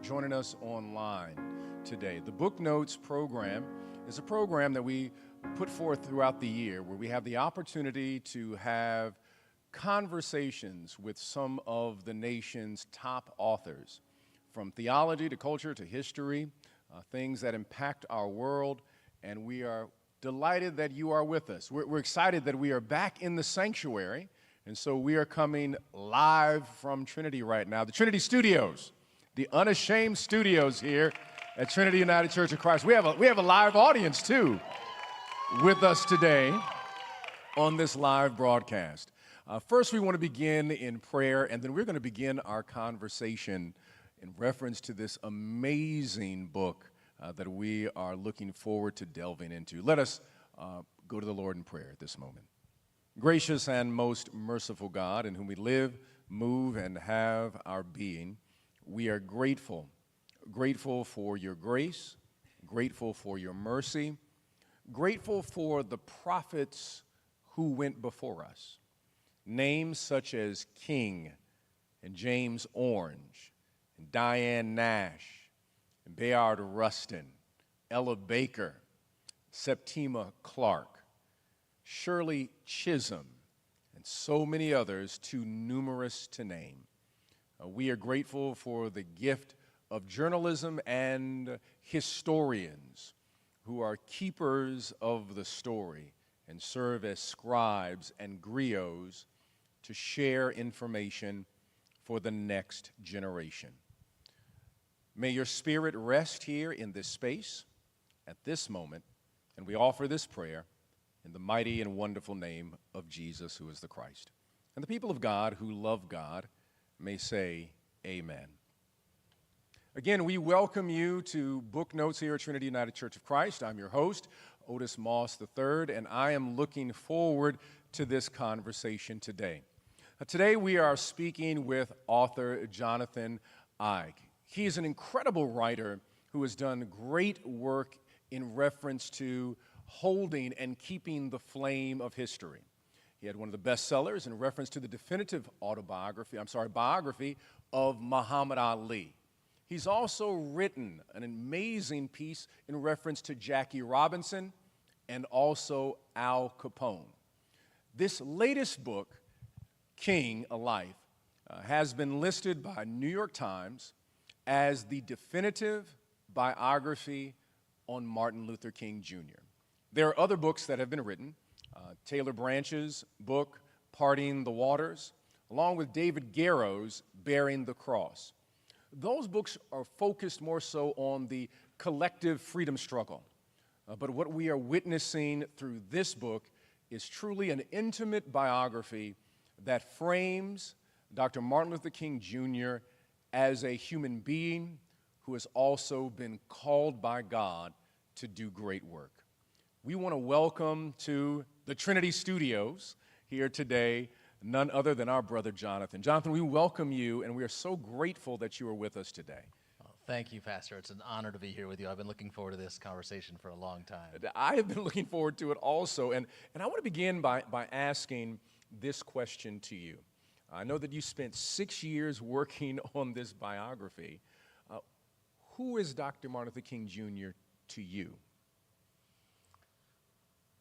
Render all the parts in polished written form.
joining us online today. The Book Notes program is a program that we put forth throughout the year where we have the opportunity to have conversations with some of the nation's top authors, from theology to culture to history, things that impact our world, and we are delighted that you are with us. We're excited that we are back in the sanctuary, and so we are coming live from Trinity right now, the Trinity Studios, the Unashamed Studios here at Trinity United Church of Christ. We have a live audience, too, with us today on this live broadcast. First, we want to begin in prayer, and then we're going to begin our conversation in reference to this amazing book that we are looking forward to delving into. Let us go to the Lord in prayer at this moment. Gracious and most merciful God, in whom we live, move, and have our being, we are grateful for your grace, grateful for your mercy, grateful for the prophets who went before us. Names such as King and James Orange and Diane Nash and Bayard Rustin, Ella Baker, Septima Clark, Shirley Chisholm, and so many others too numerous to name. We are grateful for the gift of journalism and historians who are keepers of the story and serve as scribes and griots to share information for the next generation. May your spirit rest here in this space at this moment, and we offer this prayer in the mighty and wonderful name of Jesus, who is the Christ. And the people of God who love God may say amen. Again, we welcome you to Book Notes here at Trinity United Church of Christ. I'm your host, Otis Moss III, and I am looking forward to this conversation today. Today we are speaking with author Jonathan Eig. He is an incredible writer who has done great work in reference to holding and keeping the flame of history. He had one of the bestsellers in reference to the definitive biography of Muhammad Ali. He's also written an amazing piece in reference to Jackie Robinson and also Al Capone. This latest book, King, A Life, has been listed by New York Times as the definitive biography on Martin Luther King Jr. There are other books that have been written, Taylor Branch's book, Parting the Waters, along with David Garrow's Bearing the Cross. Those books are focused more so on the collective freedom struggle. But what we are witnessing through this book is truly an intimate biography that frames Dr. Martin Luther King Jr. as a human being who has also been called by God to do great work. We want to welcome to the Trinity Studios here today none other than our brother Jonathan. Jonathan, we welcome you, and we are so grateful that you are with us today. Well, thank you, Pastor. It's an honor to be here with you. I've been looking forward to this conversation for a long time. I have been looking forward to it also, and I want to begin by asking this question to you. I know that you spent 6 years working on this biography. Who is Dr. Martin Luther King Jr. to you?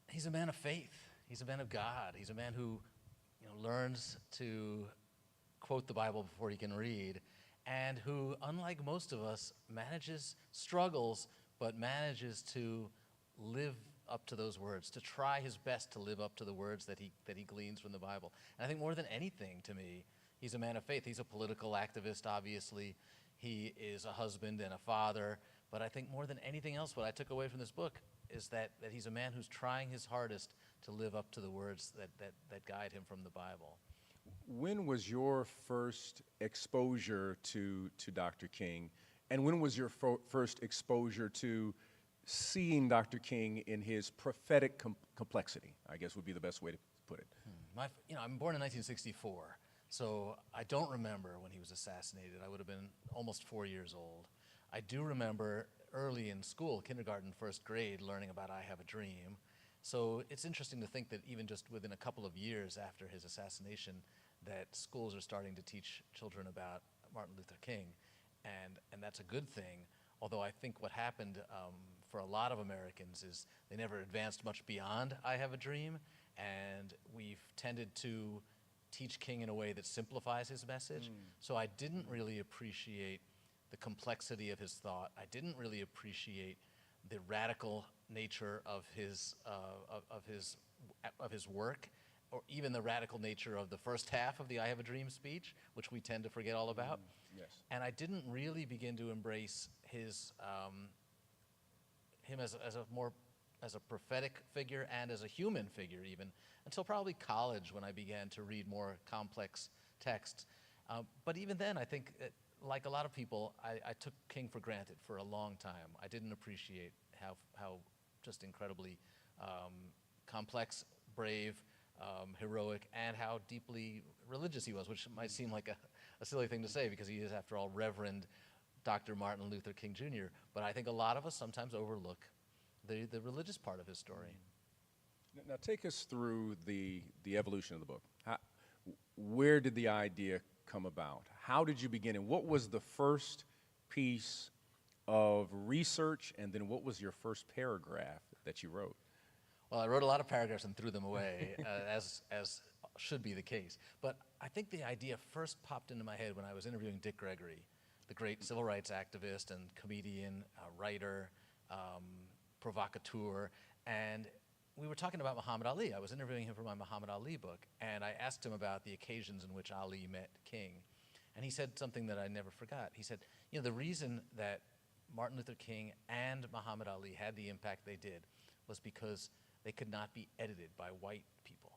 He's a man of faith. He's a man of God. He's a man who learns to quote the Bible before he can read, and who, unlike most of us, struggles, but manages to live up to those words, to try his best to live up to the words that he gleans from the Bible. And I think more than anything, to me, he's a man of faith. He's a political activist, obviously. He is a husband and a father. But I think more than anything else, what I took away from this book is that he's a man who's trying his hardest to live up to the words that guide him from the Bible. When was your first exposure to Dr. King, and when was your first exposure to seeing Dr. King in his prophetic complexity, I guess would be the best way to put it? I'm born in 1964, so I don't remember when he was assassinated. I would have been almost 4 years old. I do remember early in school, kindergarten, first grade, learning about I Have a Dream. So it's interesting to think that even just within a couple of years after his assassination, that schools are starting to teach children about Martin Luther King. and that's a good thing. Although I think what happened for a lot of Americans is they never advanced much beyond I Have a Dream, and we've tended to teach King in a way that simplifies his message. So I didn't really appreciate the complexity of his thought. I didn't really appreciate the radical nature of his work, or even the radical nature of the first half of the I Have a Dream speech, which we tend to forget all about. Yes. And I didn't really begin to embrace his him as a prophetic figure and as a human figure even until probably college, when I began to read more complex texts. But even then, I think, like a lot of people, I took King for granted for a long time. I didn't appreciate how just incredibly complex, brave, heroic, and how deeply religious he was, which might seem like a silly thing to say because he is, after all, Reverend Dr. Martin Luther King Jr. But I think a lot of us sometimes overlook the religious part of his story. Now take us through the evolution of the book. Where did the idea come about? How did you begin, and what was the first piece of research, and then what was your first paragraph that you wrote? Well, I wrote a lot of paragraphs and threw them away, as should be the case. But I think the idea first popped into my head when I was interviewing Dick Gregory, the great civil rights activist and comedian, writer, provocateur, and we were talking about Muhammad Ali. I was interviewing him for my Muhammad Ali book, and I asked him about the occasions in which Ali met King. And he said something that I never forgot. He said, you know, the reason that Martin Luther King and Muhammad Ali had the impact they did was because they could not be edited by white people.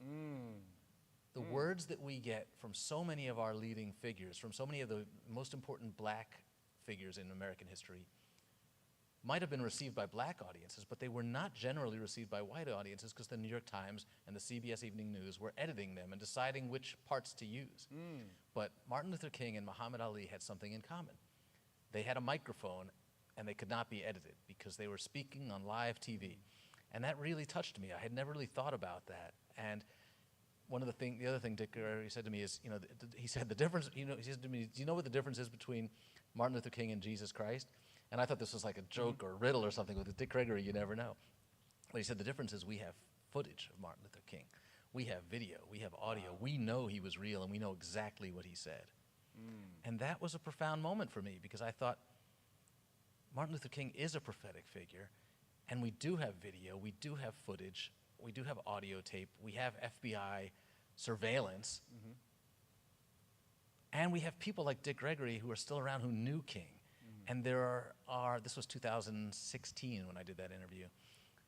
The words that we get from so many of our leading figures, from so many of the most important black figures in American history, might have been received by black audiences, but they were not generally received by white audiences because the New York Times and the CBS Evening News were editing them and deciding which parts to use. But Martin Luther King and Muhammad Ali had something in common. They had a microphone and they could not be edited because they were speaking on live TV. And that really touched me. I had never really thought about that. And the other thing Dick Gregory said to me is, you know, he said the difference, you know, he said to me, do you know what the difference is between Martin Luther King and Jesus Christ? And I thought this was like a joke or a riddle or something. With Dick Gregory, you never know. But he said the difference is we have footage of Martin Luther King. We have video, we have audio. We know he was real and we know exactly what he said. And that was a profound moment for me because I thought Martin Luther King is a prophetic figure, and we do have video, we do have footage, we do have audio tape, we have FBI surveillance, and we have people like Dick Gregory who are still around who knew King. And there are, this was 2016 when I did that interview,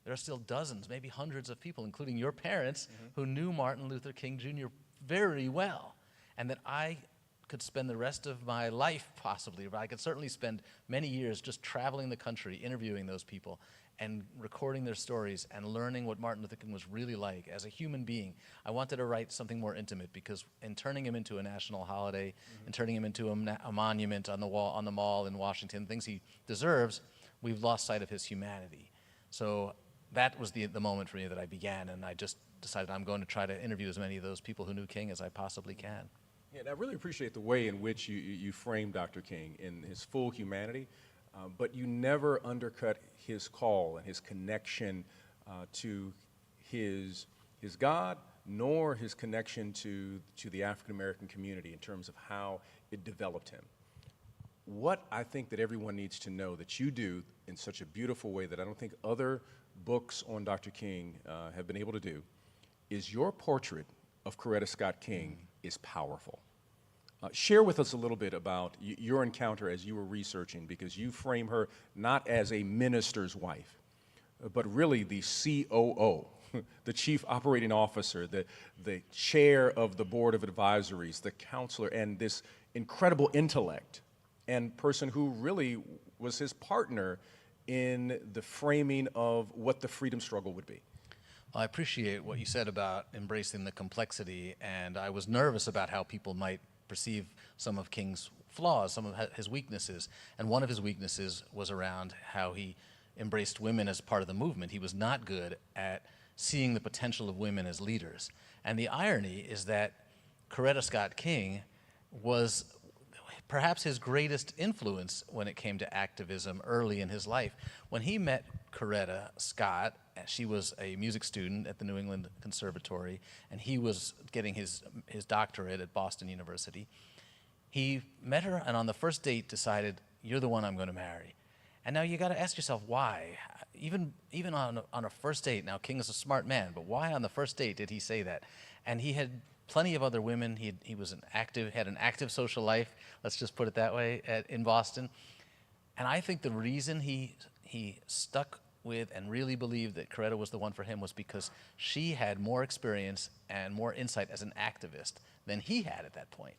there are still dozens, maybe hundreds of people, including your parents, who knew Martin Luther King Jr. very well, and that I could spend the rest of my life possibly, but I could certainly spend many years just traveling the country, interviewing those people, and recording their stories and learning what Martin Luther King was really like as a human being. I wanted to write something more intimate because in turning him into a national holiday and turning him into a monument on the wall, on the mall in Washington, things he deserves, we've lost sight of his humanity. So that was the moment for me that I began, and I just decided I'm going to try to interview as many of those people who knew King as I possibly can. Yeah, and I really appreciate the way in which you framed Dr. King in his full humanity, but you never undercut his call and his connection to his God, nor his connection to the African American community in terms of how it developed him. What I think that everyone needs to know that you do in such a beautiful way that I don't think other books on Dr. King have been able to do is your portrait of Coretta Scott King is powerful. Share with us a little bit about your encounter as you were researching, because you frame her not as a minister's wife, but really the COO, the chief operating officer, the chair of the board of advisories, the counselor, and this incredible intellect and person who really was his partner in the framing of what the freedom struggle would be. Well, I appreciate what you said about embracing the complexity, and I was nervous about how people might perceive some of King's flaws, some of his weaknesses. And one of his weaknesses was around how he embraced women as part of the movement. He was not good at seeing the potential of women as leaders. And the irony is that Coretta Scott King was perhaps his greatest influence when it came to activism early in his life. When he met Coretta Scott, she was a music student at the New England Conservatory, and he was getting his doctorate at Boston University. He met her, and on the first date decided, "You're the one I'm going to marry." And now you got to ask yourself why. Even on a first date, now King is a smart man, but why on the first date did he say that? And he had plenty of other women. He was had an active social life, let's just put it that way, in Boston. And I think the reason he stuck with and really believed that Coretta was the one for him was because she had more experience and more insight as an activist than he had at that point.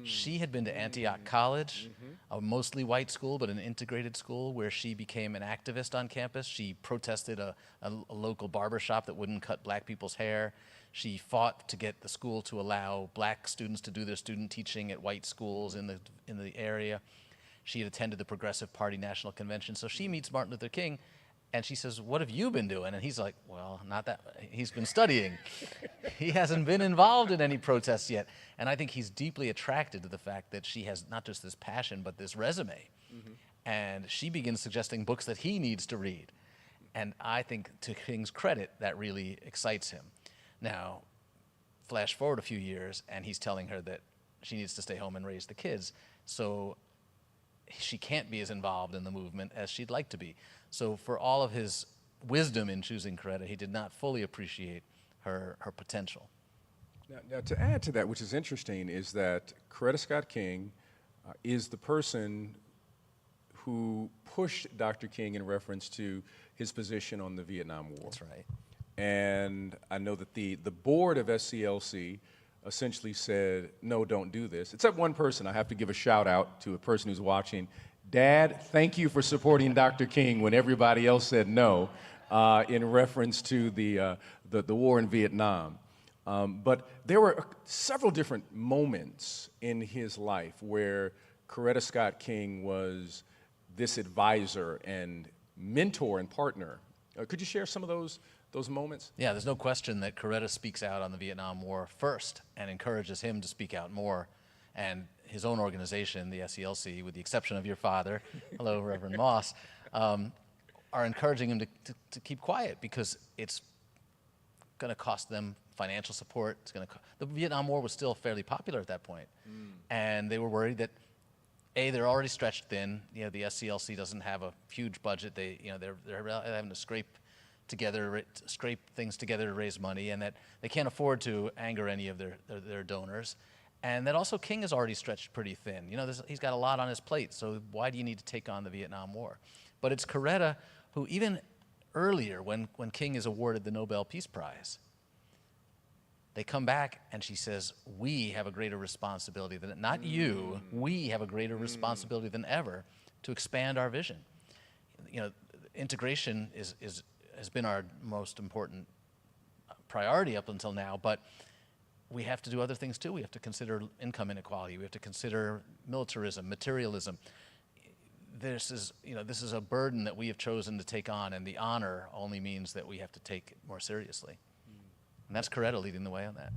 She had been to Antioch College, a mostly white school, but an integrated school where she became an activist on campus. She protested a local barbershop that wouldn't cut black people's hair. She fought to get the school to allow black students to do their student teaching at white schools in the area. She had attended the Progressive Party National Convention. So she meets Martin Luther King, and she says, "What have you been doing?" And he's like, "Well, not that." He's been studying. He hasn't been involved in any protests yet. And I think he's deeply attracted to the fact that she has not just this passion, but this resume. And she begins suggesting books that he needs to read. And I think, to King's credit, that really excites him. Now, flash forward a few years, and he's telling her that she needs to stay home and raise the kids. So she can't be as involved in the movement as she'd like to be. So for all of his wisdom in choosing Coretta, he did not fully appreciate her potential. Now, to add to that, which is interesting, is that Coretta Scott King is the person who pushed Dr. King in reference to his position on the Vietnam War. That's right. And I know that the board of SCLC essentially said, "No, don't do this." Except one person. I have to give a shout out to a person who's watching. "Dad, thank you for supporting Dr. King when everybody else said no," in reference to the war in Vietnam. But there were several different moments in his life where Coretta Scott King was this advisor and mentor and partner. Could you share some of those moments? Yeah, there's no question that Coretta speaks out on the Vietnam War first and encourages him to speak out more. And his own organization, the SCLC, with the exception of your father, hello, Reverend Moss, are encouraging him to keep quiet because it's going to cost them financial support. The Vietnam War was still fairly popular at that point. And they were worried that, A, they're already stretched thin. You know, the SCLC doesn't have a huge budget. They're having to scrape things together to raise money, and that they can't afford to anger any of their donors. And that also King is already stretched pretty thin. You know, he's got a lot on his plate, so why do you need to take on the Vietnam War? But it's Coretta who, even earlier, when King is awarded the Nobel Peace Prize, they come back and she says, "We have a greater responsibility than, not you, we have a greater responsibility than ever to expand our vision." You know, integration has been our most important priority up until now, but we have to do other things too. We have to consider income inequality. We have to consider militarism, materialism. This is a burden that we have chosen to take on, and the honor only means that we have to take it more seriously. And that's Coretta leading the way on that.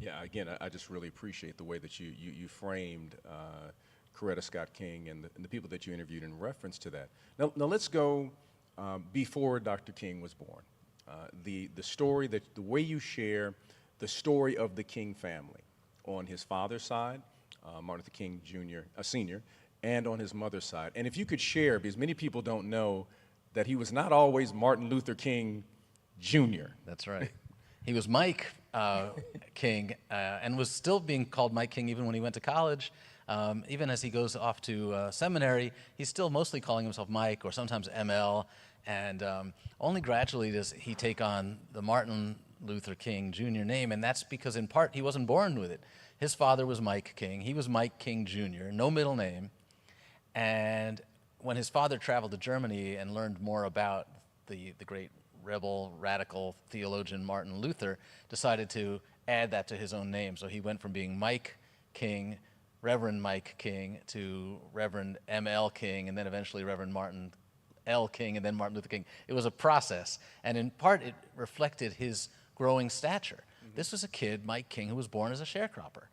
Yeah, again, I just really appreciate the way that you framed Coretta Scott King and the people that you interviewed in reference to that. Now let's go before Dr. King was born. The story, the way you share the story of the King family on his father's side, Martin Luther King Jr., Sr., and on his mother's side. And if you could share, because many people don't know that he was not always Martin Luther King Jr. That's right. He was Mike King, and was still being called Mike King even when he went to college. Even as he goes off to seminary, he's still mostly calling himself Mike, or sometimes ML, and only gradually does he take on the Martin Luther King Jr. name, and that's because, in part, he wasn't born with it. His father was Mike King. He was Mike King Jr., no middle name. And when his father traveled to Germany and learned more about the great rebel, radical theologian Martin Luther, decided to add that to his own name. So he went from being Mike King, Reverend Mike King, to Reverend M.L. King, and then eventually Reverend Martin L. King, and then Martin Luther King. It was a process, and in part it reflected his growing stature. This was a kid, Mike King, who was born as a sharecropper,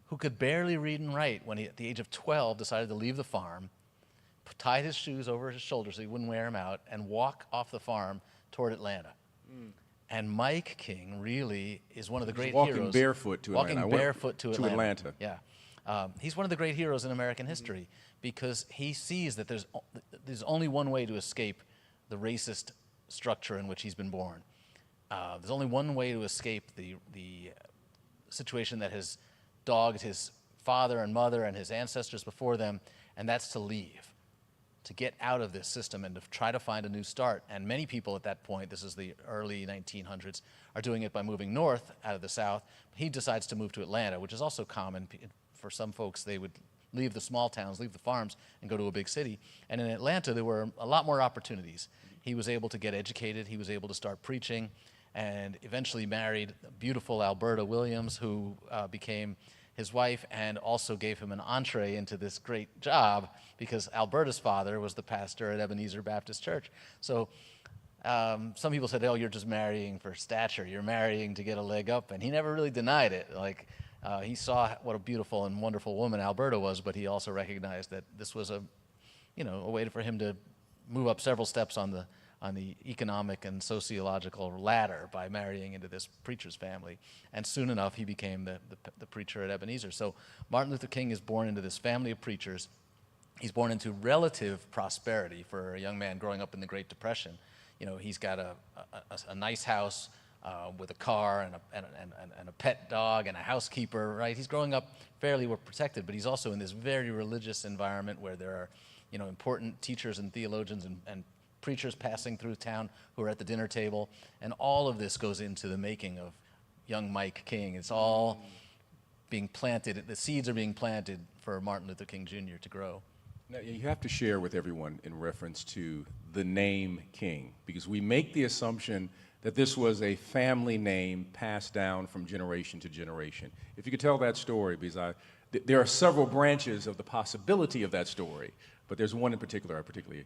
who could barely read and write when he, at the age of 12, decided to leave the farm, tied his shoes over his shoulders so he wouldn't wear them out, and walk off the farm toward Atlanta. And Mike King really is one of the great walking heroes. Barefoot to Atlanta. Walking barefoot to Atlanta. Atlanta. Yeah. He's one of the great heroes in American history because he sees that there's only one way to escape the racist structure in which he's been born. There's only one way to escape the situation that has dogged his father and mother and his ancestors before them, and that's to leave, to get out of this system and to try to find a new start. And many people at that point, this is the early 1900s, are doing it by moving north out of the South. He decides to move to Atlanta, which is also common. For some folks, they would leave the small towns, leave the farms, and go to a big city. And in Atlanta, there were a lot more opportunities. He was able to get educated. He was able to start preaching, and eventually married beautiful Alberta Williams, who became his wife and also gave him an entree into this great job because Alberta's father was the pastor at Ebenezer Baptist Church. So some people said, oh, you're just marrying for stature. You're marrying to get a leg up. And he never really denied it. Like, he saw what a beautiful and wonderful woman Alberta was, but he also recognized that this was a way for him to move up several steps on the economic and sociological ladder by marrying into this preacher's family. And soon enough, he became the preacher at Ebenezer. So Martin Luther King is born into this family of preachers. He's born into relative prosperity for a young man growing up in the Great Depression. He's got a nice house with a car and a pet dog and a housekeeper, right? He's growing up fairly well protected, but he's also in this very religious environment where there are, important teachers and theologians and preachers passing through town who are at the dinner table, and all of this goes into the making of young Mike King. It's all being planted, the seeds are being planted for Martin Luther King Jr. to grow. Now, you have to share with everyone in reference to the name King, because we make the assumption that this was a family name passed down from generation to generation. If you could tell that story, because there are several branches of the possibility of that story, but there's one in particular I particularly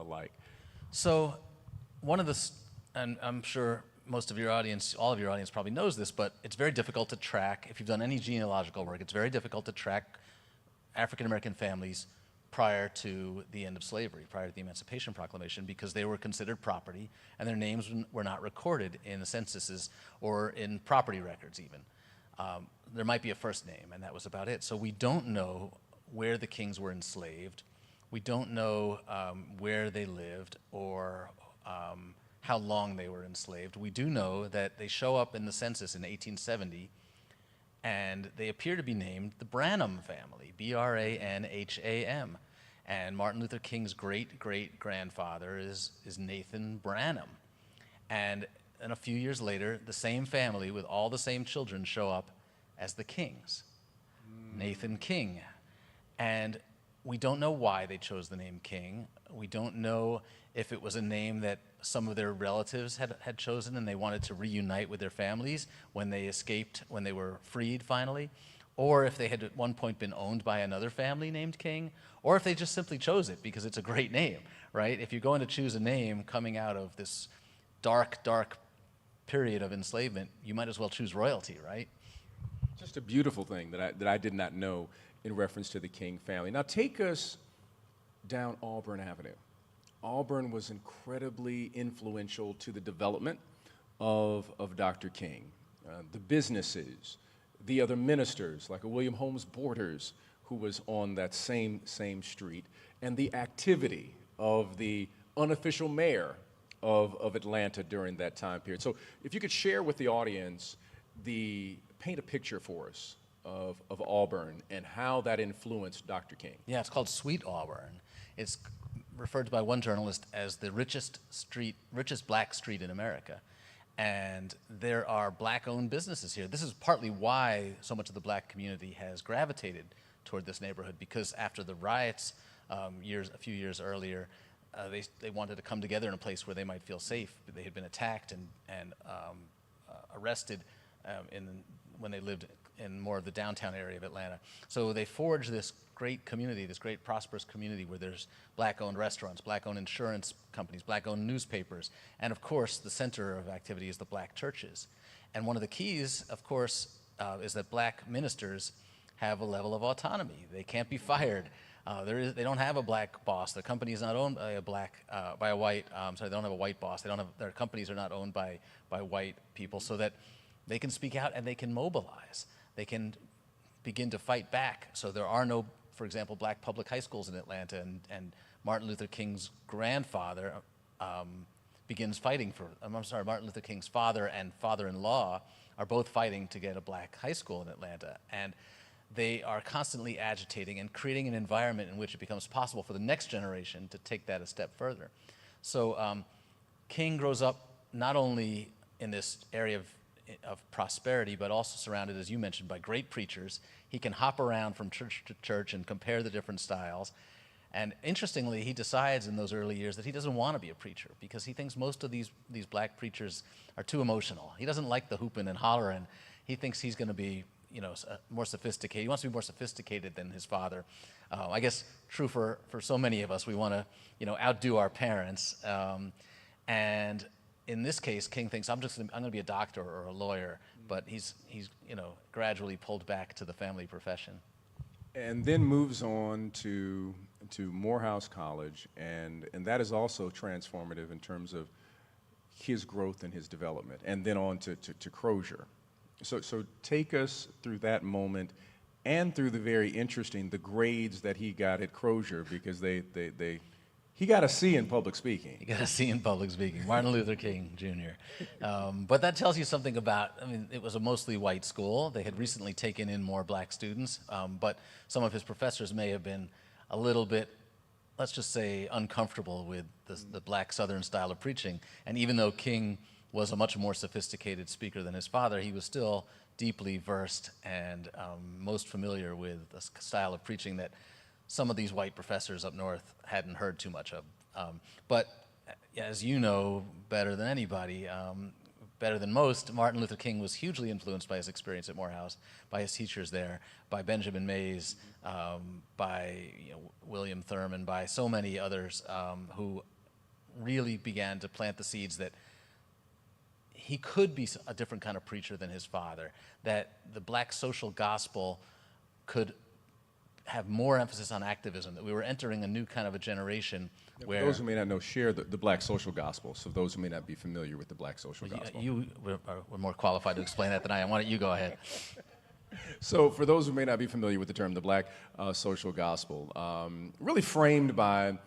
like. So one of the, and I'm sure most of your audience, all of your audience probably knows this, but it's very difficult to track, if you've done any genealogical work, it's very difficult to track African-American families prior to the end of slavery, prior to the Emancipation Proclamation, because they were considered property and their names were not recorded in the censuses or in property records even. There might be a first name, and that was about it. So we don't know where the Kings were enslaved. We don't know where they lived or how long they were enslaved. We do know that they show up in the census in 1870, and they appear to be named the Branham family, B-R-A-N-H-A-M. And Martin Luther King's great-great-grandfather is Nathan Branham. And a few years later, the same family with all the same children show up as the Kings, Nathan King. And we don't know why they chose the name King. We don't know if it was a name that some of their relatives had chosen and they wanted to reunite with their families when they escaped, when they were freed finally, or if they had at one point been owned by another family named King, or if they just simply chose it because it's a great name, right? If you're going to choose a name coming out of this dark, dark period of enslavement, you might as well choose royalty, right? Just a beautiful thing that I did not know in reference to the King family. Now take us down Auburn Avenue. Auburn was incredibly influential to the development of Dr. King. The businesses, the other ministers, like a William Holmes Borders, who was on that same street, and the activity of the unofficial mayor of Atlanta during that time period. So if you could share with the audience, paint a picture for us of Auburn and how that influenced Dr. King. Yeah, it's called Sweet Auburn. It's referred to by one journalist as the richest black street in America. And there are black-owned businesses here. This is partly why so much of the black community has gravitated toward this neighborhood, because after the riots a few years earlier, they wanted to come together in a place where they might feel safe. They had been attacked and arrested when they lived in more of the downtown area of Atlanta. So they forged this great community, this great prosperous community where there's black-owned restaurants, black-owned insurance companies, black-owned newspapers, and of course the center of activity is the black churches. And one of the keys, of course, is that black ministers have a level of autonomy. They can't be fired. They don't have a black boss. Their company is not owned by a white. Sorry, they don't have a white boss. Their companies are not owned by white people, so that they can speak out and they can mobilize. They can begin to fight back. So there are no, for example, black public high schools in Atlanta, and Martin Luther King's grandfather begins fighting for. Martin Luther King's father and father-in-law are both fighting to get a black high school in Atlanta, and they are constantly agitating and creating an environment in which it becomes possible for the next generation to take that a step further. So King grows up not only in this area of prosperity, but also surrounded, as you mentioned, by great preachers. He can hop around from church to church and compare the different styles. And interestingly, he decides in those early years that he doesn't want to be a preacher because he thinks most of these black preachers are too emotional. He doesn't like the hooping and hollering. He thinks he's going to be, more sophisticated. He wants to be more sophisticated than his father. I guess true for so many of us. We want to, outdo our parents. And in this case, King thinks I'm going to be a doctor or a lawyer, but he's gradually pulled back to the family profession. And then moves on to Morehouse College, and that is also transformative in terms of his growth and his development, and then on to Crozer. So take us through that moment and through the grades that he got at Crozer, because he got a C in public speaking. He got a C in public speaking, Martin Luther King Jr. But that tells you something about, it was a mostly white school. They had recently taken in more black students, but some of his professors may have been a little bit, let's just say, uncomfortable with the black Southern style of preaching. And even though King was a much more sophisticated speaker than his father, he was still deeply versed and most familiar with a style of preaching that some of these white professors up north hadn't heard too much of. But as you know better than anybody, better than most, Martin Luther King was hugely influenced by his experience at Morehouse, by his teachers there, by Benjamin Mays, by William Thurman, by so many others who really began to plant the seeds that he could be a different kind of preacher than his father, that the black social gospel could have more emphasis on activism, that we were entering a new kind of a generation where... For those who may not know, share the black social gospel, so those who may not be familiar with the black social gospel. You were more qualified to explain that than I am. Why don't you go ahead? So for those who may not be familiar with the term, the black social gospel, really framed by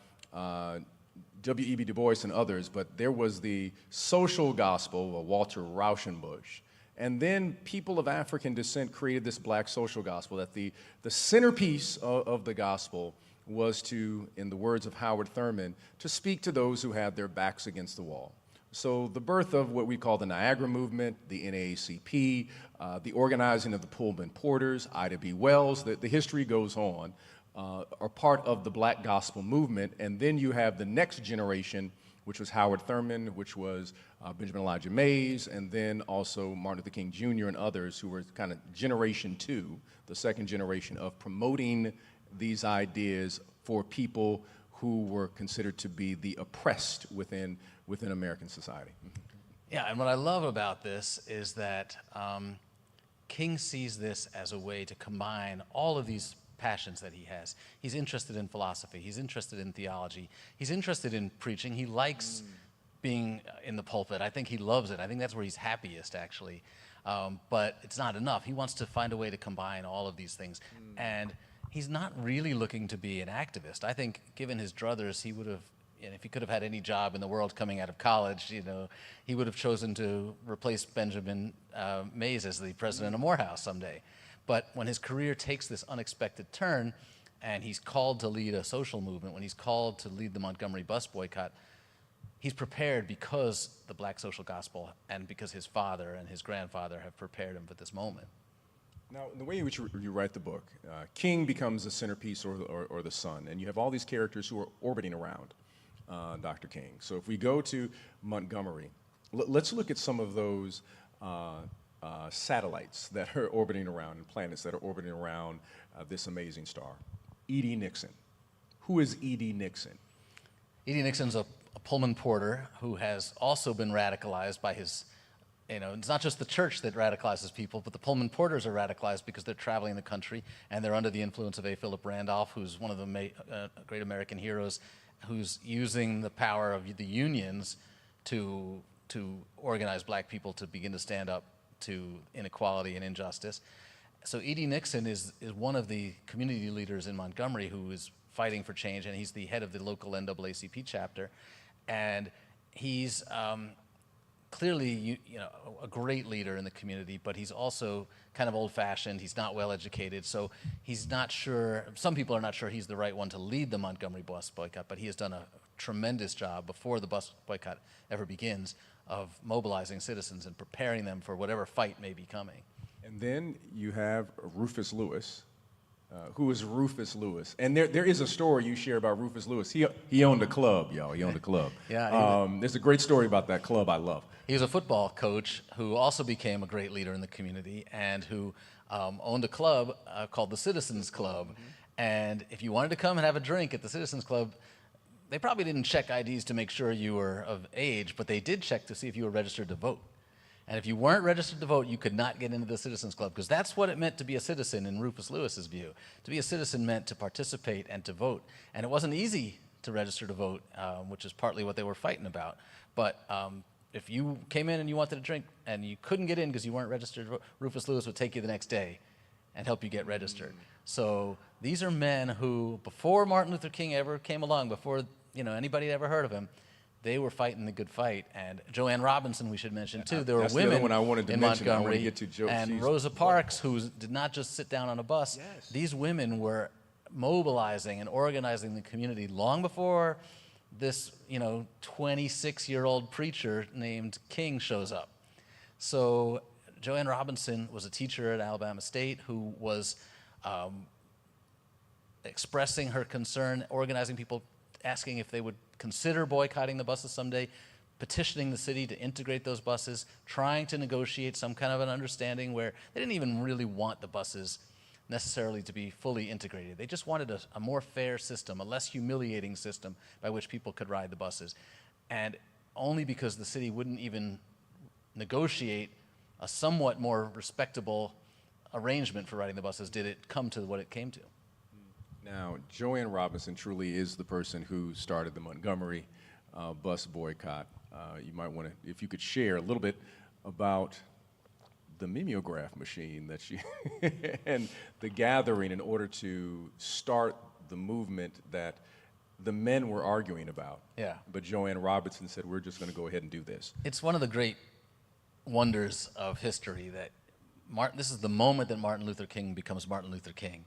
W.E.B. Du Bois and others, but there was the social gospel of Walter Rauschenbusch. And then people of African descent created this black social gospel, that the centerpiece of the gospel was to, in the words of Howard Thurman, to speak to those who had their backs against the wall. So the birth of what we call the Niagara Movement, the NAACP, the organizing of the Pullman Porters, Ida B. Wells, the history goes on, are part of the black gospel movement. And then you have the next generation, which was Howard Thurman, which was Benjamin Elijah Mays, and then also Martin Luther King Jr. and others who were kind of generation two, the second generation of promoting these ideas for people who were considered to be the oppressed within American society. Yeah, and what I love about this is that King sees this as a way to combine all of these passions that he has. He's interested in philosophy, he's interested in theology, he's interested in preaching, he likes being in the pulpit. I think he loves it. I think that's where he's happiest, actually. But it's not enough. He wants to find a way to combine all of these things. And he's not really looking to be an activist. I think given his druthers, he would have, if he could have had any job in the world coming out of college, he would have chosen to replace Benjamin Mays as the president of Morehouse someday. But when his career takes this unexpected turn and he's called to lead a social movement, when he's called to lead the Montgomery bus boycott, he's prepared because the black social gospel and because his father and his grandfather have prepared him for this moment. Now, the way in which you write the book, King becomes the centerpiece or the sun, and you have all these characters who are orbiting around Dr. King. So if we go to Montgomery, let's look at some of those satellites that are orbiting around and planets that are orbiting around this amazing star. E.D. Nixon. Who is E.D. Nixon? E.D. Nixon's a Pullman porter who has also been radicalized by his it's not just the church that radicalizes people, but the Pullman Porters are radicalized because they're traveling the country and they're under the influence of A. Philip Randolph, who's one of the great American heroes, who's using the power of the unions to organize black people to begin to stand up to inequality and injustice. So E.D. Nixon is one of the community leaders in Montgomery who is fighting for change, and he's the head of the local NAACP chapter, and he's clearly, a great leader in the community, but he's also kind of old-fashioned. He's not well-educated, so he's not sure. Some people are not sure he's the right one to lead the Montgomery bus boycott, but he has done a tremendous job before the bus boycott ever begins of mobilizing citizens and preparing them for whatever fight may be coming. And then you have Rufus Lewis. Who is Rufus Lewis? And there is a story you share about Rufus Lewis. He owned a club, y'all. He owned a club. Yeah. There's a great story about that club I love. He was a football coach who also became a great leader in the community and who owned a club called the Citizens Club. Mm-hmm. And if you wanted to come and have a drink at the Citizens Club, they probably didn't check IDs to make sure you were of age, but they did check to see if you were registered to vote. And if you weren't registered to vote, you could not get into the Citizens Club, because that's what it meant to be a citizen in Rufus Lewis's view. To be a citizen meant to participate and to vote. And it wasn't easy to register to vote, which is partly what they were fighting about. But if you came in and you wanted to drink and you couldn't get in because you weren't registered to vote, Rufus Lewis would take you the next day and help you get registered. So these are men who, before Martin Luther King ever came along, before anybody had ever heard of him, they were fighting the good fight. And Joanne Robinson, we should mention too. There were women in Montgomery, and Rosa Parks, who did not just sit down on a bus. Yes. These women were mobilizing and organizing the community long before this 26-year-old preacher named King shows up. So Joanne Robinson was a teacher at Alabama State who was expressing her concern, organizing people, asking if they would consider boycotting the buses someday, petitioning the city to integrate those buses, trying to negotiate some kind of an understanding where they didn't even really want the buses necessarily to be fully integrated. They just wanted a more fair system, a less humiliating system by which people could ride the buses. And only because the city wouldn't even negotiate a somewhat more respectable arrangement for riding the buses did it come to what it came to. Now, Joanne Robinson truly is the person who started the Montgomery bus boycott. You might want to, if you could share a little bit about the mimeograph machine that she and the gathering in order to start the movement that the men were arguing about. Yeah. But Joanne Robinson said, we're just going to go ahead and do this. It's one of the great wonders of history that this is the moment that Martin Luther King becomes Martin Luther King.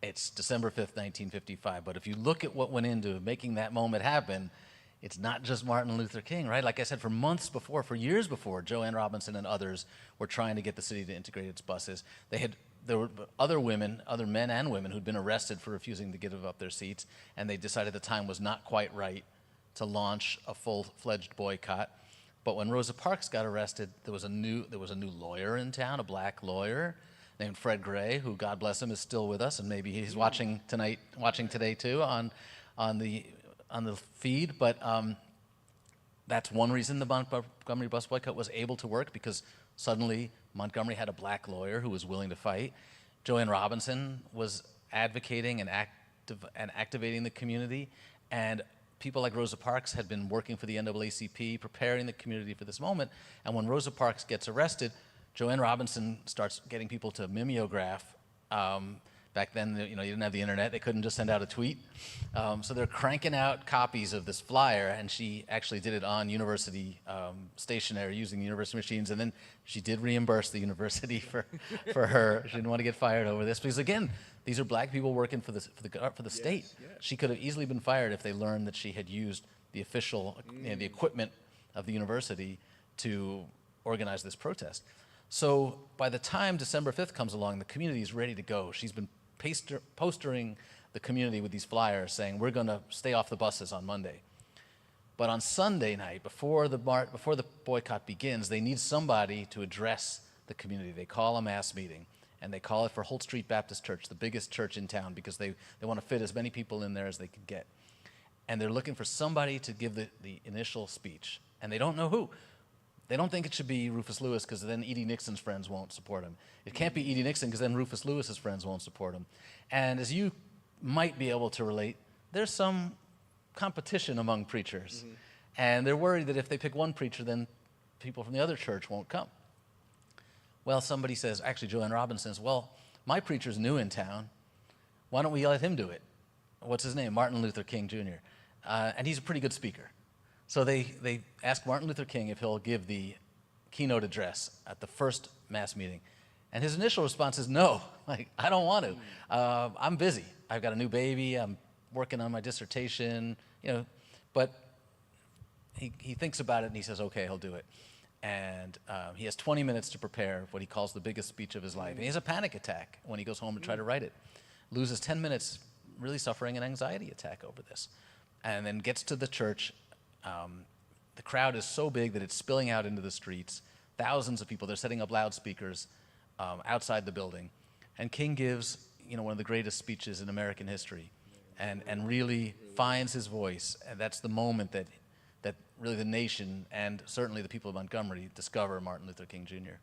It's December 5th, 1955. But if you look at what went into making that moment happen, it's not just Martin Luther King, right? Like I said, for years before, Joanne Robinson and others were trying to get the city to integrate its buses. There were other men and women who'd been arrested for refusing to give up their seats, and they decided the time was not quite right to launch a full-fledged boycott. But when Rosa Parks got arrested, there was a new lawyer in town, a black lawyer named Fred Gray, who, God bless him, is still with us, and maybe he's watching today too on the feed. But that's one reason the Montgomery bus boycott was able to work, because suddenly Montgomery had a black lawyer who was willing to fight. Joanne Robinson was advocating and activating the community, and people like Rosa Parks had been working for the NAACP, preparing the community for this moment. And when Rosa Parks gets arrested, Joanne Robinson starts getting people to mimeograph. Back then, you didn't have the internet. They couldn't just send out a tweet. So they're cranking out copies of this flyer, and she actually did it on university stationery using the university machines, and then she did reimburse the university for her. She didn't want to get fired over this, because again, these are black people working for the state. Yes. She could have easily been fired if they learned that she had used the official, the equipment of the university to organize this protest. So by the time December 5th comes along, the community is ready to go. She's been postering the community with these flyers saying, we're going to stay off the buses on Monday. But on Sunday night, before the boycott begins, they need somebody to address the community. They call a mass meeting, and they call it for Holt Street Baptist Church, the biggest church in town, because they want to fit as many people in there as they can get. And they're looking for somebody to give the initial speech, and they don't know who. They don't think it should be Rufus Lewis because then E.D. Nixon's friends won't support him. It can't be E.D. Nixon because then Rufus Lewis's friends won't support him. And as you might be able to relate, there's some competition among preachers. And they're worried that if they pick one preacher, then people from the other church won't come. Well, somebody says, actually Joanne Robinson says, well, my preacher's new in town. Why don't we let him do it? What's his name? Martin Luther King Jr. And he's a pretty good speaker. So they asked Martin Luther King if he'll give the keynote address at the first mass meeting. And his initial response is no, like, I don't want to. I'm busy. I've got a new baby. I'm working on my dissertation, but he thinks about it and he says, okay, he'll do it. And he has 20 minutes to prepare what he calls the biggest speech of his life. And he has a panic attack when he goes home to try to write it. Loses 10 minutes really suffering an anxiety attack over this. And then gets to the church. The crowd is so big that it's spilling out into the streets. Thousands of people. They're setting up loudspeakers outside the building. And King gives, one of the greatest speeches in American history and really finds his voice. And that's the moment that really the nation and certainly the people of Montgomery discover Martin Luther King Jr.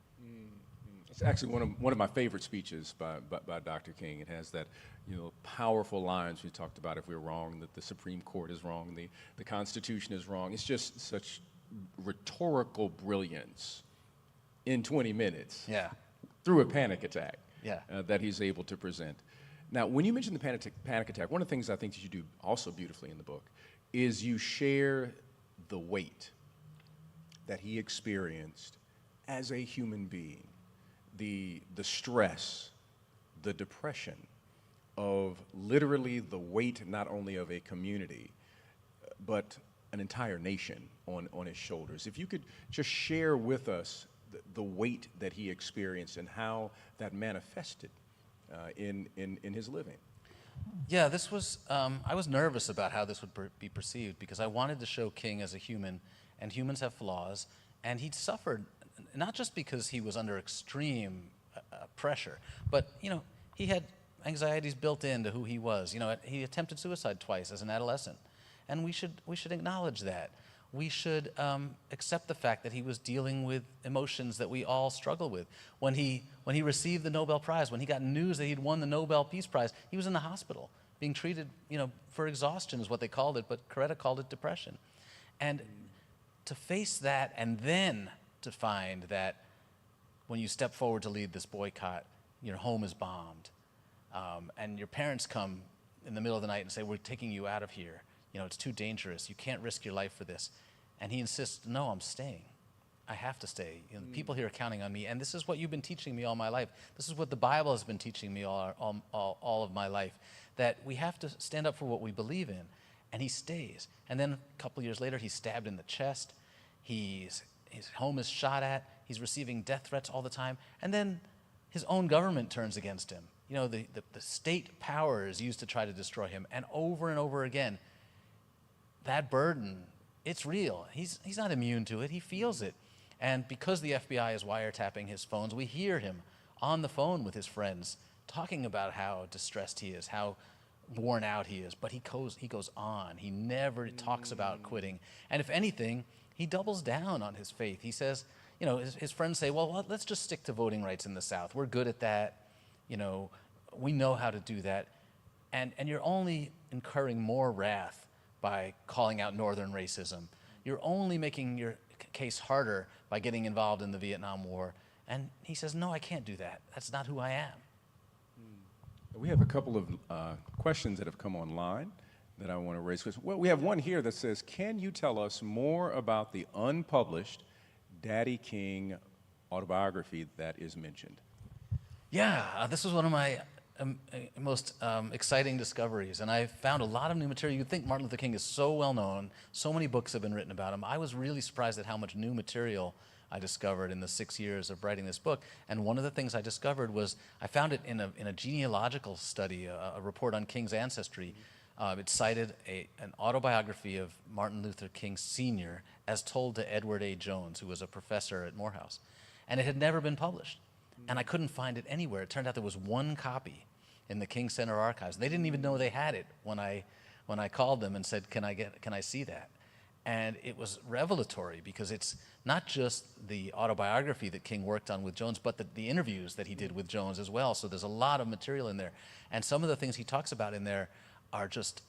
It's actually one of my favorite speeches by Dr. King. It has that, powerful lines we talked about. If we're wrong, that the Supreme Court is wrong, the Constitution is wrong. It's just such rhetorical brilliance in 20 minutes. Yeah. Through a panic attack. Yeah. That he's able to present. Now, when you mention the panic attack, one of the things I think that you do also beautifully in the book is you share the weight that he experienced as a human being, the stress, the depression of literally the weight not only of a community, but an entire nation on his shoulders. If you could just share with us the weight that he experienced and how that manifested in his living. Yeah, this was, I was nervous about how this would be perceived because I wanted to show King as a human, and humans have flaws, and he'd suffered, not just because he was under extreme pressure, but, he had anxieties built into who he was. He attempted suicide twice as an adolescent, and we should acknowledge that. We should accept the fact that he was dealing with emotions that we all struggle with. When he received the Nobel Prize, when he got news that he'd won the Nobel Peace Prize, he was in the hospital being treated, for exhaustion is what they called it, but Coretta called it depression. And to face that and then to find that when you step forward to lead this boycott, your home is bombed, and your parents come in the middle of the night and say, we're taking you out of here. It's too dangerous. You can't risk your life for this. And he insists, no, I'm staying. I have to stay. The people here are counting on me. And this is what you've been teaching me all my life. This is what the Bible has been teaching me all of my life, that we have to stand up for what we believe in. And he stays. And then a couple years later, he's stabbed in the chest. His home is shot at. He's receiving death threats all the time. And then his own government turns against him. The state power is used to try to destroy him. And over again, that burden, it's real. He's not immune to it. He feels it. And because the FBI is wiretapping his phones, we hear him on the phone with his friends talking about how distressed he is, how worn out he is. But he goes on. He never talks about quitting. And if anything, he doubles down on his faith. He says, his friends say, well, let's just stick to voting rights in the South. We're good at that. We know how to do that. And you're only incurring more wrath by calling out Northern racism. You're only making your case harder by getting involved in the Vietnam War. And he says, no, I can't do that. That's not who I am. We have a couple of questions that have come online that I want to raise. Well, we have one here that says, can you tell us more about the unpublished Daddy King autobiography that is mentioned? Yeah, this was one of my most exciting discoveries, and I found a lot of new material. You'd think Martin Luther King is so well known, so many books have been written about him. I was really surprised at how much new material I discovered in the 6 years of writing this book. And one of the things I discovered was I found it in a genealogical study, a report on King's ancestry. It cited an autobiography of Martin Luther King Sr. as told to Edward A. Jones, who was a professor at Morehouse. And it had never been published. And I couldn't find it anywhere. It turned out there was one copy in the King Center archives. They didn't even know they had it when I called them and said, can I see that? And it was revelatory because it's not just the autobiography that King worked on with Jones, but the interviews that he did with Jones as well. So there's a lot of material in there. And some of the things he talks about in there are just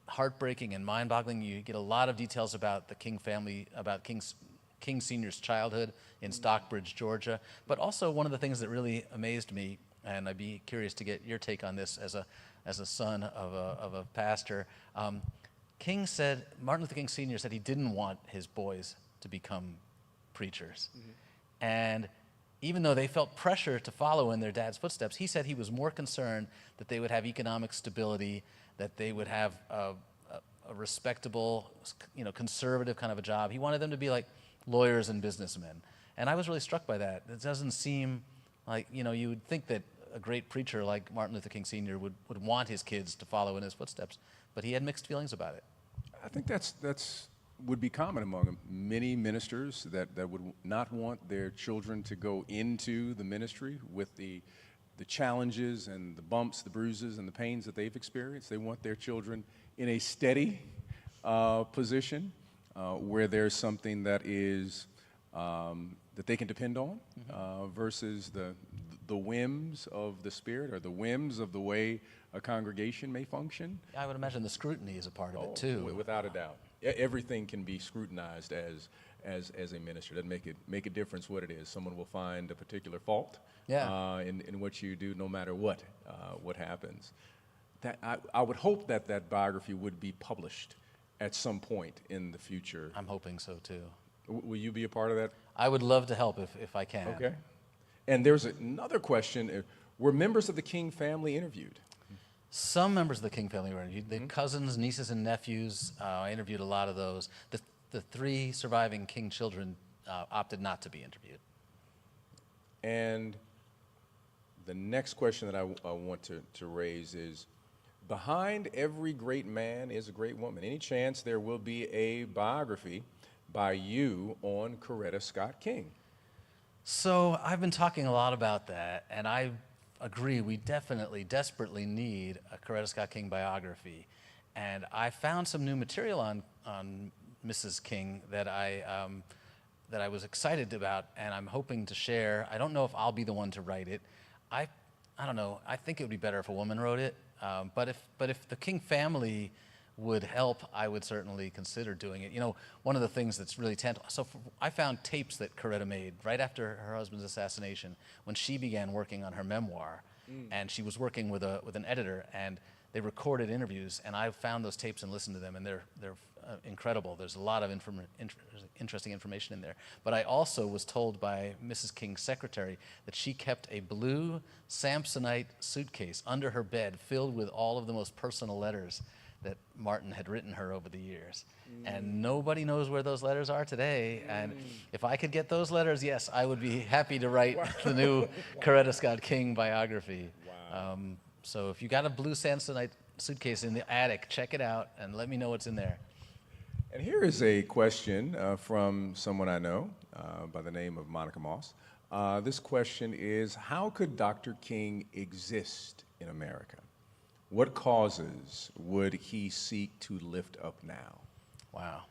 heartbreaking and mind-boggling. You get a lot of details about the King family, about King Sr.'s childhood in Stockbridge, Georgia. But also one of the things that really amazed me, and I'd be curious to get your take on this as a son of a pastor, Martin Luther King Sr. said he didn't want his boys to become preachers. And even though they felt pressure to follow in their dad's footsteps, he said he was more concerned that they would have economic stability, that they would have a respectable, conservative kind of a job. He wanted them to be like lawyers and businessmen. And I was really struck by that. It doesn't seem like, you would think that a great preacher like Martin Luther King Sr. would want his kids to follow in his footsteps, but he had mixed feelings about it. I think that's would be common among many ministers that would not want their children to go into the ministry with the challenges and the bumps, the bruises, and the pains that they've experienced. They want their children in a steady position where there's something that is that they can depend on versus the whims of the Spirit or the whims of the way a congregation may function. I would imagine the scrutiny is a part of it too. Without a doubt. Everything can be scrutinized as a minister. It doesn't make a difference what it is. Someone will find a particular fault in what you do, no matter what happens. That I would hope that biography would be published at some point in the future. I'm hoping so too. Will you be a part of that? I would love to help if I can. Okay. And there's another question. Were members of the King family interviewed? Some members of the King family were interviewed. The cousins, nieces, and nephews, I interviewed a lot of those. The three surviving King children opted not to be interviewed. And the next question that I want to raise is, behind every great man is a great woman. Any chance there will be a biography by you on Coretta Scott King? So I've been talking a lot about that, and I agree we desperately need a Coretta Scott King biography. And I found some new material on Mrs. King that I was excited about, and I'm hoping to share. I don't know if I'll be the one to write it. I don't know. I think it would be better if a woman wrote it. But if the King family would help, I would certainly consider doing it. One of the things that's really I found tapes that Coretta made right after her husband's assassination when she began working on her memoir, and she was working with an editor, and they recorded interviews, and I found those tapes and listened to them, and they're incredible. There's a lot of interesting information in there. But I also was told by Mrs. King's secretary that she kept a blue Samsonite suitcase under her bed filled with all of the most personal letters that Martin had written her over the years. And nobody knows where those letters are today. And if I could get those letters, yes, I would be happy to write the new Coretta Scott King biography. Wow. So if you got a blue Samsonite suitcase in the attic, check it out and let me know what's in there. And here is a question from someone I know by the name of Monica Moss. This question is, how could Dr. King exist in America? What causes would he seek to lift up now? Wow.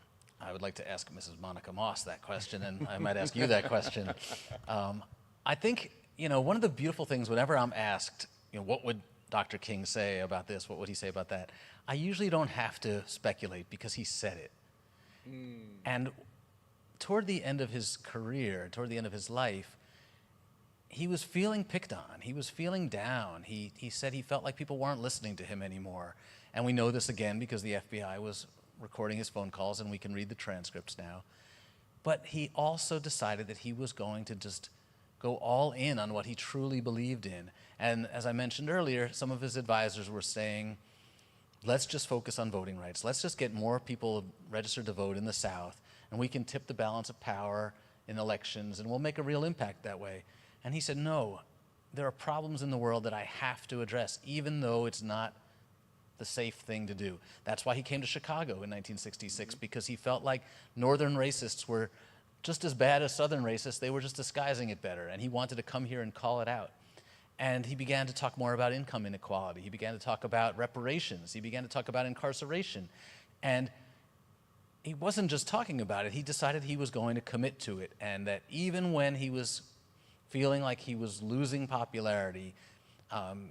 I would like to ask Mrs. Monica Moss that question, and I might ask you that question. I think, one of the beautiful things whenever I'm asked, what would Dr. King say about this, what would he say about that, I usually don't have to speculate because he said it. And toward the end of his career, toward the end of his life, he was feeling picked on. He was feeling down. He said he felt like people weren't listening to him anymore. And we know this again because the FBI was recording his phone calls and we can read the transcripts now. But he also decided that he was going to just go all in on what he truly believed in. And as I mentioned earlier, some of his advisors were saying, let's just focus on voting rights. Let's just get more people registered to vote in the South, and we can tip the balance of power in elections, and we'll make a real impact that way. And he said, no, there are problems in the world that I have to address, even though it's not the safe thing to do. That's why he came to Chicago in 1966, because he felt like Northern racists were just as bad as Southern racists. They were just disguising it better, and he wanted to come here and call it out. And he began to talk more about income inequality. He began to talk about reparations. He began to talk about incarceration. And he wasn't just talking about it, he decided he was going to commit to it, and that even when he was feeling like he was losing popularity,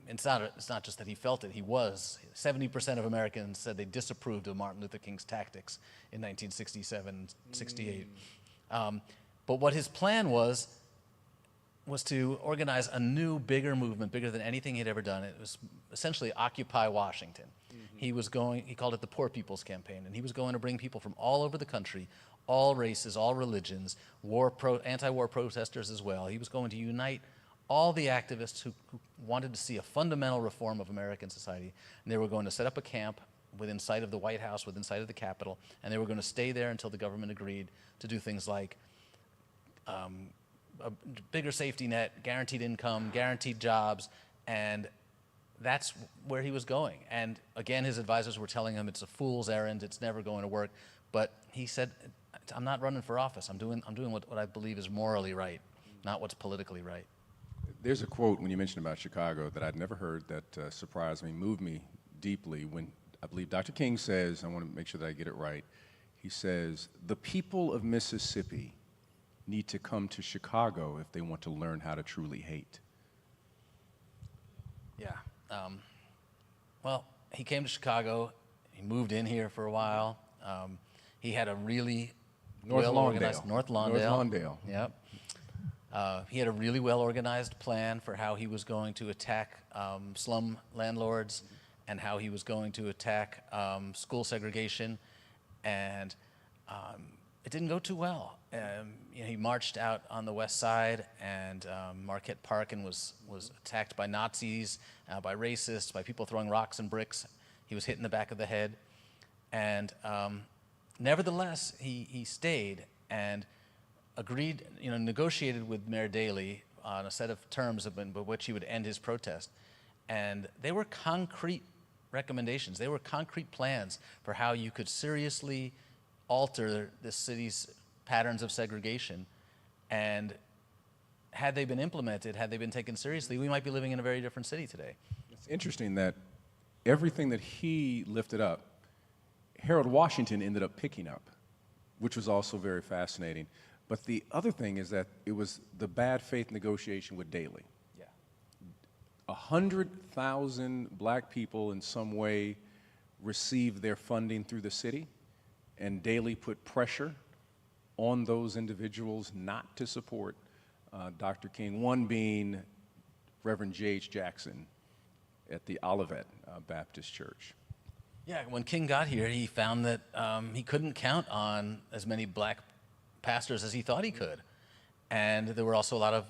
it's not just that he felt it, he was. 70% of Americans said they disapproved of Martin Luther King's tactics in 1967, 68. But what his plan was to organize a new, bigger movement, bigger than anything he'd ever done. It was essentially Occupy Washington. He called it the Poor People's Campaign, and he was going to bring people from all over the country, all races, all religions, anti-war protesters as well. He was going to unite all the activists who wanted to see a fundamental reform of American society, and they were going to set up a camp within sight of the White House, within sight of the Capitol, and they were going to stay there until the government agreed to do things like a bigger safety net, guaranteed income, guaranteed jobs, and that's where he was going. And again, his advisors were telling him it's a fool's errand, it's never going to work. But he said, I'm not running for office. I'm doing what I believe is morally right, not what's politically right. There's a quote when you mentioned about Chicago that I'd never heard that surprised me, moved me deeply when I believe Dr. King says, I want to make sure that I get it right, he says, the people of Mississippi need to come to Chicago if they want to learn how to truly hate. Yeah. Well, he came to Chicago. He moved in here for a while. He had a really well-organized North Lawndale. Yep. He had a really well-organized plan for how he was going to attack slum landlords and how he was going to attack school segregation, and it didn't go too well. He marched out on the west side, and Marquette Park and was attacked by Nazis, by racists, by people throwing rocks and bricks. He was hit in the back of the head, and nevertheless, he stayed and agreed, negotiated with Mayor Daley on a set of terms by which he would end his protest. And they were concrete recommendations. They were concrete plans for how you could seriously alter the city's patterns of segregation. And had they been implemented, had they been taken seriously, we might be living in a very different city today. It's interesting that everything that he lifted up, Harold Washington ended up picking up, which was also very fascinating. But the other thing is that it was the bad faith negotiation with Daley. Yeah. 100,000 black people in some way received their funding through the city, and Daley put pressure on those individuals not to support Dr. King, one being Reverend J.H. Jackson at the Olivet Baptist Church. Yeah, when King got here, he found that he couldn't count on as many black pastors as he thought he could. And there were also a lot of,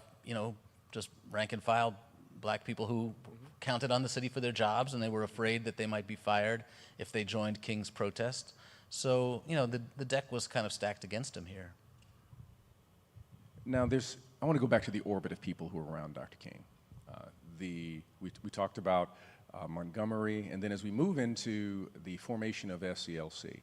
just rank and file black people who counted on the city for their jobs, and they were afraid that they might be fired if they joined King's protest. So, the deck was kind of stacked against him here. Now, I want to go back to the orbit of people who were around Dr. King. We talked about Montgomery, and then as we move into the formation of SCLC,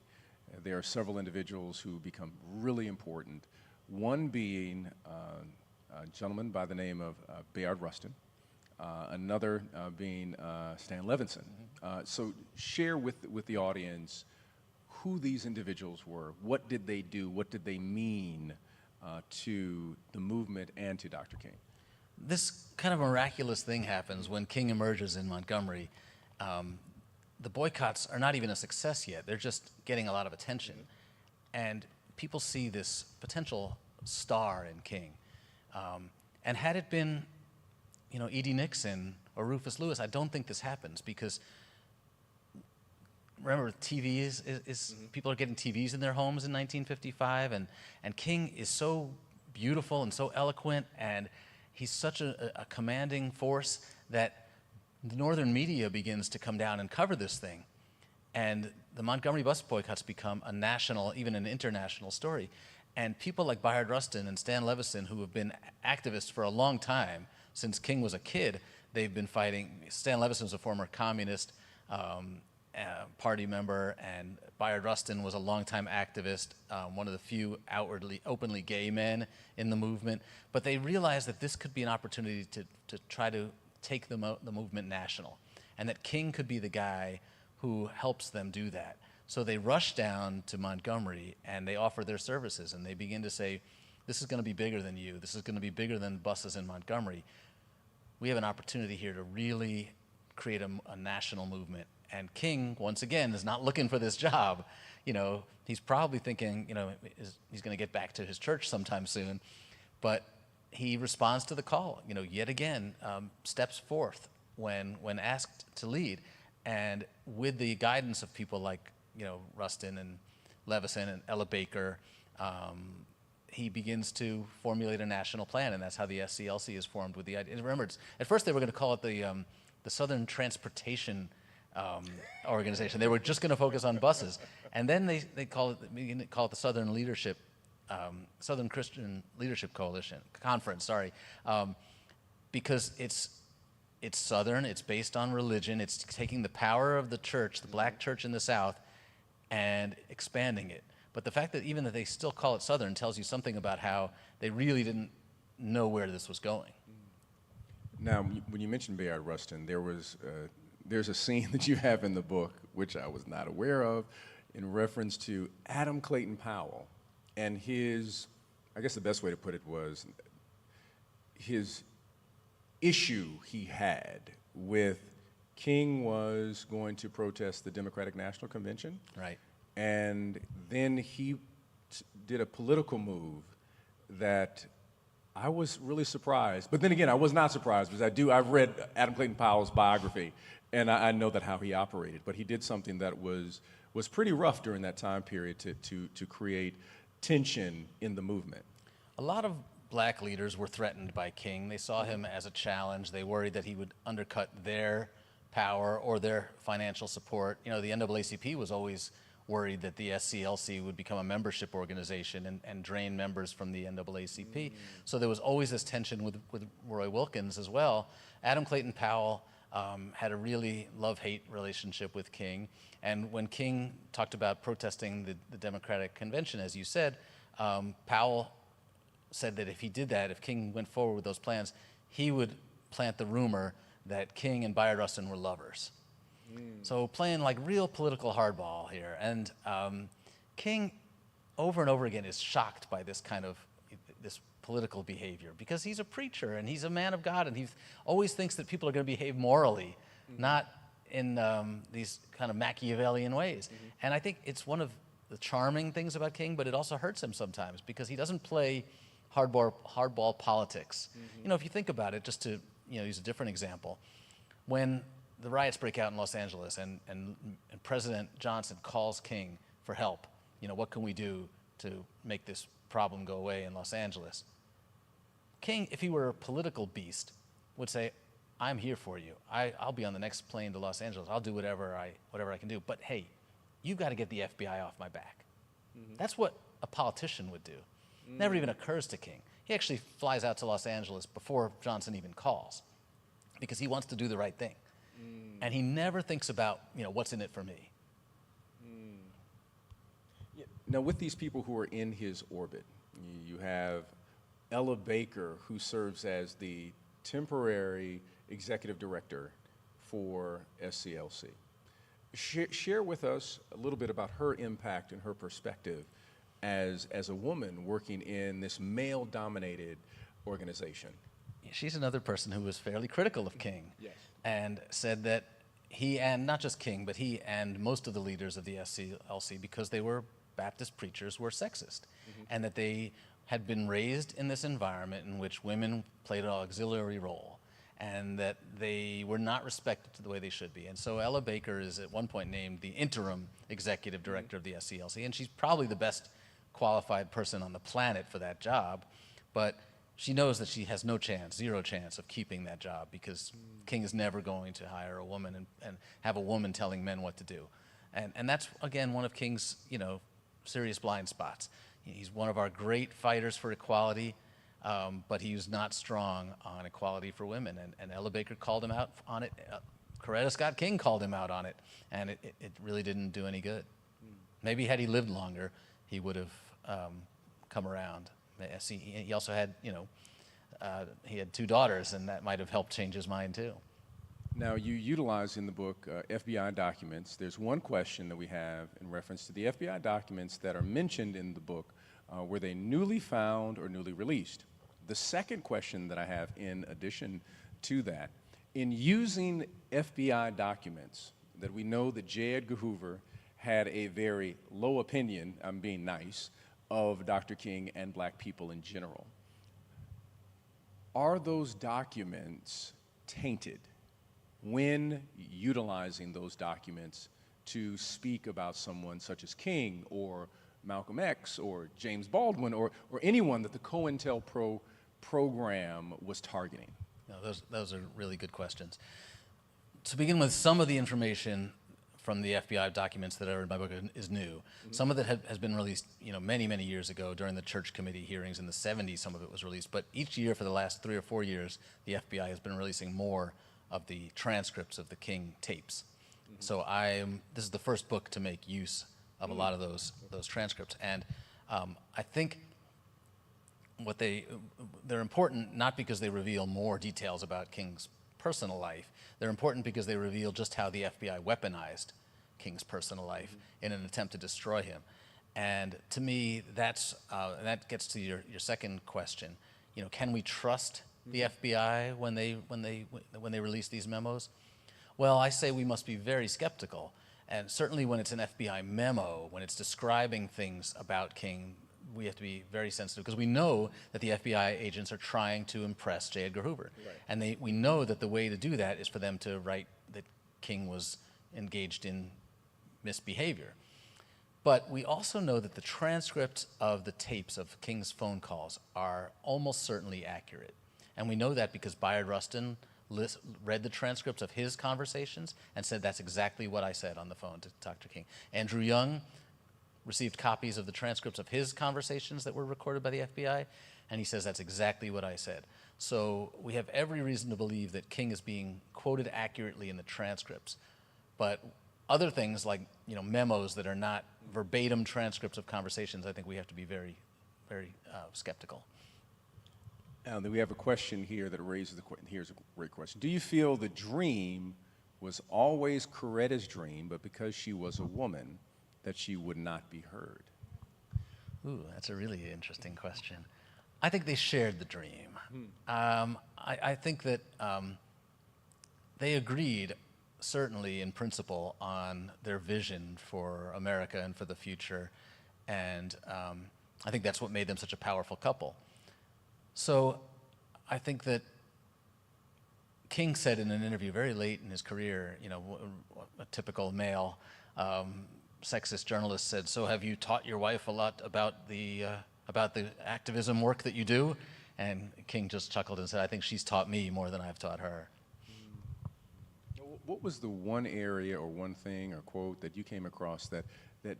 there are several individuals who become really important, one being a gentleman by the name of Bayard Rustin, another being Stan Levinson. So share with the audience who these individuals were, what did they do, what did they mean to the movement and to Dr. King. This kind of miraculous thing happens when King emerges in Montgomery. The boycotts are not even a success yet. They're just getting a lot of attention. And people see this potential star in King. And had it been, E.D. Nixon or Rufus Lewis, I don't think this happens, because remember, TV is people are getting TVs in their homes in 1955, and King is so beautiful and so eloquent, and he's such a commanding force that the northern media begins to come down and cover this thing. And the Montgomery bus boycotts become a national, even an international story. And people like Bayard Rustin and Stan Levinson, who have been activists for a long time, since King was a kid, they've been fighting. Stan Levinson was a former communist party member, and Bayard Rustin was a longtime activist, one of the few openly gay men in the movement. But they realized that this could be an opportunity to try to take the movement national, and that King could be the guy who helps them do that. So they rush down to Montgomery and they offer their services and they begin to say, this is going to be bigger than you. This is going to be bigger than buses in Montgomery. We have an opportunity here to really create a national movement. And King, once again, is not looking for this job. You know, he's probably thinking, you know, he's going to get back to his church sometime soon. But he responds to the call, you know, yet again, steps forth when asked to lead. And with the guidance of people like, you know, Rustin and Levison and Ella Baker, he begins to formulate a national plan, and that's how the SCLC is formed with the idea. And remember, at first they were going to call it the Southern Transportation Organization. They were just going to focus on buses, and then they begin to call it the Southern Leadership, Southern Christian Leadership Conference. Because it's Southern, it's based on religion, it's taking the power of the church, the black church in the South, and expanding it. But the fact that even that they still call it Southern tells you something about how they really didn't know where this was going. Now, when you mentioned Bayard Rustin, there's a scene that you have in the book, which I was not aware of, in reference to Adam Clayton Powell and his, I guess the best way to put it was, his issue he had with King was going to protest the Democratic National Convention. Right. And then he did a political move that I was really surprised. But then again, I was not surprised because I've read Adam Clayton Powell's biography, and I know that how he operated. But he did something that was pretty rough during that time period to create tension in the movement. A lot of black leaders were threatened by King. They saw him as a challenge. They worried that he would undercut their power or their financial support. You know, the NAACP was always worried that the SCLC would become a membership organization and drain members from the NAACP. So there was always this tension with Roy Wilkins as well. Adam Clayton Powell had a really love-hate relationship with King. And when King talked about protesting the Democratic Convention, as you said, Powell said that if he did that, if King went forward with those plans, he would plant the rumor that King and Bayard Rustin were lovers. So playing like real political hardball here. And King, over and over again, is shocked by this kind of this political behavior because he's a preacher and he's a man of God and he always thinks that people are going to behave morally, not in these kind of Machiavellian ways. And I think it's one of the charming things about King, but it also hurts him sometimes because he doesn't play hardball politics. You know, if you think about it, just to use a different example, when the riots break out in Los Angeles and President Johnson calls King for help, what can we do to make this problem go away in Los Angeles? King, if he were a political beast, would say, I'm here for you. I'll be on the next plane to Los Angeles. I'll do whatever I can do. But hey, you've got to get the FBI off my back. That's what a politician would do. Never even occurs to King. He actually flies out to Los Angeles before Johnson even calls because he wants to do the right thing. And he never thinks about, what's in it for me. Yeah. Now, with these people who are in his orbit, you have Ella Baker, who serves as the temporary executive director for SCLC. Share with us a little bit about her impact and her perspective as a woman working in this male-dominated organization. She's another person who was fairly critical of King. Yes. And said that he, and not just King, but he and most of the leaders of the SCLC, because they were Baptist preachers, were sexist. And that they had been raised in this environment in which women played an auxiliary role and that they were not respected the way they should be. And so Ella Baker is at one point named the interim executive director of the SCLC, and she's probably the best qualified person on the planet for that job, but she knows that she has no chance, zero chance of keeping that job because King is never going to hire a woman and have a woman telling men what to do. And that's, again, one of King's, serious blind spots. He's one of our great fighters for equality, but he's not strong on equality for women. And Ella Baker called him out on it. Coretta Scott King called him out on it, and it really didn't do any good. Maybe had he lived longer, he would have come around. He also had, he had 2 daughters, and that might have helped change his mind too. Now, you utilize in the book FBI documents. There's one question that we have in reference to the FBI documents that are mentioned in the book. Were they newly found or newly released? The second question that I have in addition to that, in using FBI documents that we know that J. Edgar Hoover had a very low opinion, I'm being nice, of Dr. King and black people in general. Are those documents tainted when utilizing those documents to speak about someone such as King or Malcolm X or James Baldwin or anyone that the COINTELPRO program was targeting? No, those are really good questions. To begin with, some of the information from the FBI documents that are in my book is new. Some of it has been released, many, many years ago during the church committee hearings in the 70s. Some of it was released, but each year for the last 3 or 4 years, the FBI has been releasing more of the transcripts of the King tapes. So this is the first book to make use of a lot of those transcripts, and I think they're important not because they reveal more details about King's personal life. They're important because they reveal just how the FBI weaponized King's personal life in an attempt to destroy him. And to me, that gets to your second question. Can we trust the FBI when they release these memos? Well, I say we must be very skeptical. And certainly when it's an FBI memo, when it's describing things about King, we have to be very sensitive because we know that the FBI agents are trying to impress J. Edgar Hoover. Right. And we know that the way to do that is for them to write that King was engaged in misbehavior. But we also know that the transcripts of the tapes of King's phone calls are almost certainly accurate. And we know that because Bayard Rustin read the transcripts of his conversations and said, that's exactly what I said on the phone to Dr. King. Andrew Young received copies of the transcripts of his conversations that were recorded by the FBI, and he says, that's exactly what I said. So we have every reason to believe that King is being quoted accurately in the transcripts. But other things like memos that are not verbatim transcripts of conversations, I think we have to be very, very skeptical. Now, we have a question here that raises the question. Here's a great question. Do you feel the dream was always Coretta's dream, but because she was a woman, that she would not be heard? Ooh, that's a really interesting question. I think they shared the dream. I think that they agreed, certainly in principle, on their vision for America and for the future, and I think that's what made them such a powerful couple. So I think that King said in an interview very late in his career, a typical male sexist journalist said, "So have you taught your wife a lot about the activism work that you do?" And King just chuckled and said, "I think she's taught me more than I've taught her." What was the one area or one thing or quote that you came across that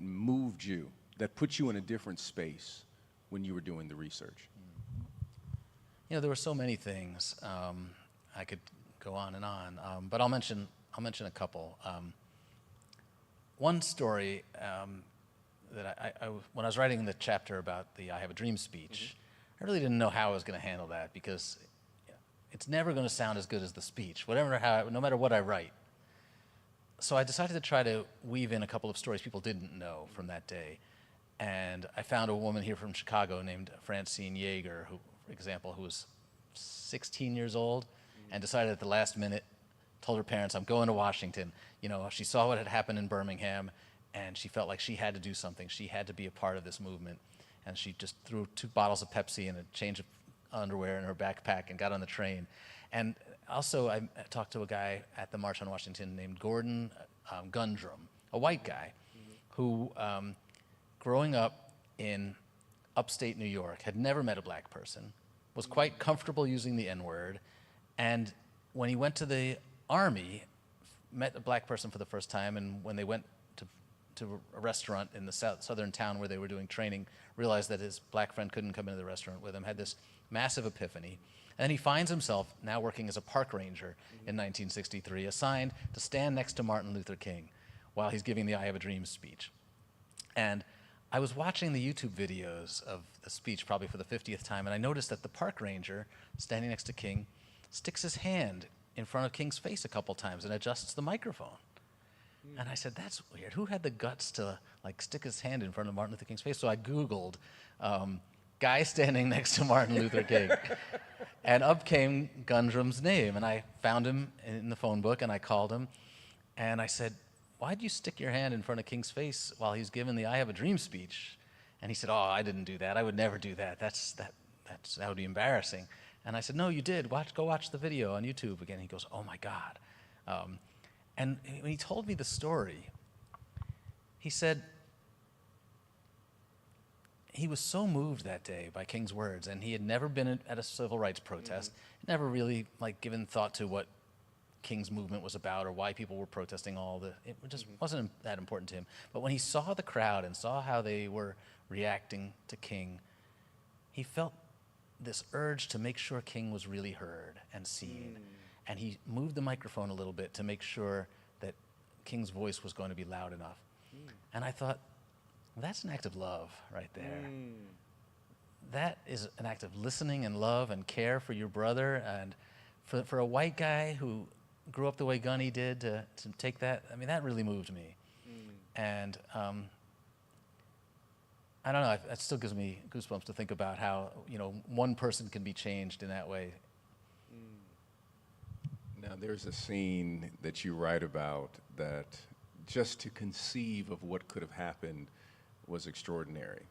moved you, that put you in a different space when you were doing the research? There were so many things. I could go on and on, but I'll mention a couple. One story that when I was writing the chapter about the I Have a Dream speech, I really didn't know how I was going to handle that because it's never going to sound as good as the speech, no matter what I write. So I decided to try to weave in a couple of stories people didn't know from that day. And I found a woman here from Chicago named Francine Yeager, for example, who was 16 years old and decided at the last minute, told her parents, I'm going to Washington. She saw what had happened in Birmingham, and she felt like she had to do something. She had to be a part of this movement. And she just threw 2 bottles of Pepsi and a change of underwear in her backpack and got on the train. And also, I talked to a guy at the March on Washington named Gordon Gundrum, a white guy who, growing up in upstate New York, had never met a black person, was quite comfortable using the N-word, and when he went to the Army, met a black person for the first time, and when they went to a restaurant in the southern town where they were doing training, realized that his black friend couldn't come into the restaurant with him, had this massive epiphany. And then he finds himself now working as a park ranger in 1963, assigned to stand next to Martin Luther King while he's giving the I Have a Dream speech. And I was watching the YouTube videos of the speech probably for the 50th time, and I noticed that the park ranger standing next to King sticks his hand in front of King's face a couple times and adjusts the microphone. And I said, that's weird. Who had the guts to like stick his hand in front of Martin Luther King's face? So I Googled guy standing next to Martin Luther King. And up came Gundrum's name. And I found him in the phone book and I called him. And I said, why'd you stick your hand in front of King's face while he's giving the I Have a Dream speech? And he said, oh, I didn't do that. I would never do that. That would be embarrassing. And I said, no, you did. Go watch the video on YouTube again. He goes, oh my God. And when he told me the story, he said he was so moved that day by King's words, and he had never been at a civil rights protest, never really given thought to what King's movement was about or why people were protesting it just wasn't that important to him. But when he saw the crowd and saw how they were reacting to King, he felt this urge to make sure King was really heard and seen. And he moved the microphone a little bit to make sure that King's voice was going to be loud enough. And I thought, well, that's an act of love right there. That is an act of listening and love and care for your brother. And for a white guy who grew up the way Gunny did to take that, I mean, that really moved me. And I don't know, it still gives me goosebumps to think about how, one person can be changed in that way. Now, there's a scene that you write about that just to conceive of what could have happened was extraordinary.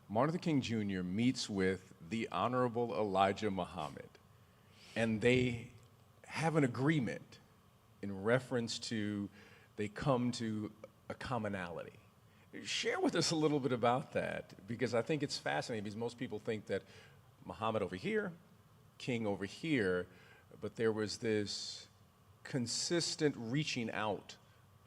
Martin Luther King Jr. meets with the Honorable Elijah Muhammad, and they have an agreement in reference to they come to a commonality. Share with us a little bit about that, because I think it's fascinating, because most people think that Muhammad over here, King over here, but there was this consistent reaching out